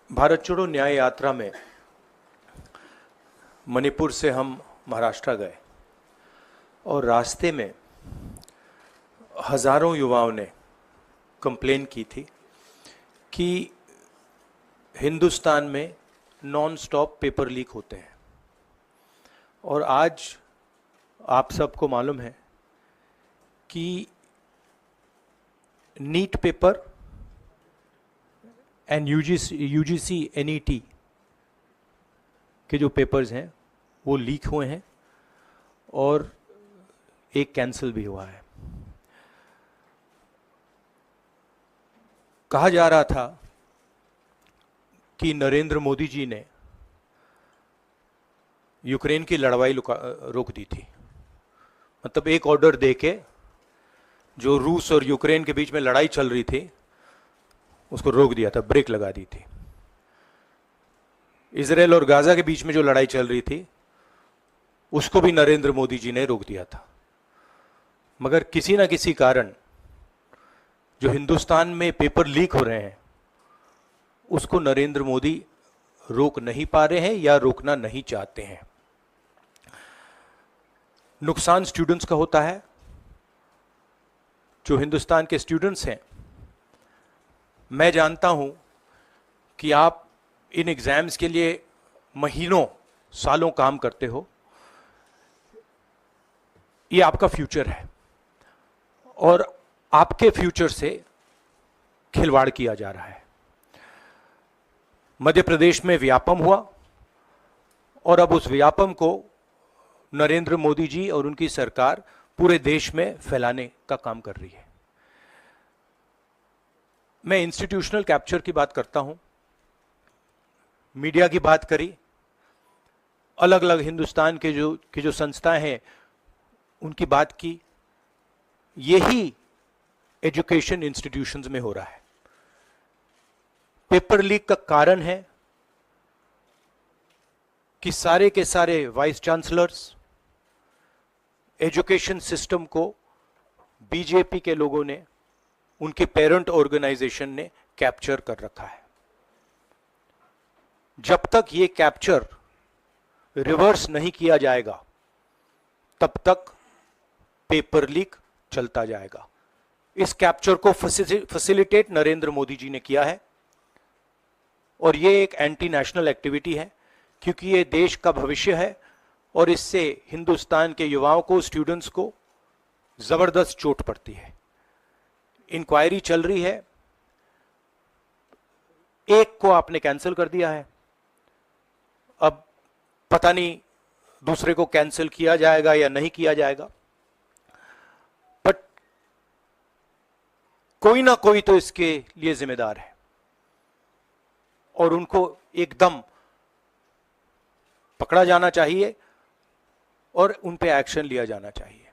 भारत छोड़ो न्याय यात्रा में मणिपुर से हम महाराष्ट्र गए और रास्ते में हजारों युवाओं ने कंप्लेन की थी कि हिंदुस्तान में नॉन स्टॉप पेपर लीक होते हैं। और आज आप सबको मालूम है कि NEET paper and UGC NET के जो पेपर्स हैं वो लीक हुए हैं और एक कैंसिल भी हुआ है। कहा जा रहा था कि नरेंद्र मोदी जी ने यूक्रेन की लड़ाई रोक दी थी। मतलब एक ऑर्डर देके जो रूस और यूक्रेन के बीच में लड़ाई चल रही थी उसको रोक दिया था, ब्रेक लगा दी थी। इजराइल और गाजा के बीच में जो लड़ाई चल रही थी उसको भी नरेंद्र मोदी जी ने रोक दिया था। मगर किसी ना किसी कारण जो हिंदुस्तान में पेपर लीक हो रहे हैं उसको नरेंद्र मोदी रोक नहीं पा रहे हैं या रोकना नहीं चाहते हैं। नुकसान स्टूडेंट्स का होता है। जो हिंदुस्तान के स्टूडेंट्स हैं, मैं जानता हूं कि आप इन एग्जाम्स के लिए महीनों सालों काम करते हो। ये आपका फ्यूचर है और आपके फ्यूचर से खिलवाड़ किया जा रहा है। मध्य प्रदेश में व्यापम हुआ और अब उस व्यापम को नरेंद्र मोदी जी और उनकी सरकार पूरे देश में फैलाने का काम कर रही है। मैं इंस्टीट्यूशनल कैप्चर की बात करता हूं, मीडिया की बात करी, अलग अलग हिंदुस्तान के जो संस्थाएं हैं उनकी बात की। यही एजुकेशन इंस्टीट्यूशंस में हो रहा है। पेपर लीक का कारण है कि सारे के सारे वाइस चांसलर्स, एजुकेशन सिस्टम को बीजेपी के लोगों ने, उनके पेरेंट ऑर्गेनाइजेशन ने कैप्चर कर रखा है। जब तक ये कैप्चर रिवर्स नहीं किया जाएगा तब तक पेपर लीक चलता जाएगा। इस कैप्चर को फैसिलिटेट नरेंद्र मोदी जी ने किया है और ये एक एंटी नेशनल एक्टिविटी है क्योंकि ये देश का भविष्य है और इससे हिंदुस्तान के युवाओं को, स्टूडेंट्स को जबरदस्त चोट पड़ती है। इंक्वायरी चल रही है, एक को आपने कैंसिल कर दिया है, अब पता नहीं दूसरे को कैंसिल किया जाएगा या नहीं किया जाएगा। बट कोई ना कोई तो इसके लिए जिम्मेदार है और उनको एकदम पकड़ा जाना चाहिए और उन पे एक्शन लिया जाना चाहिए।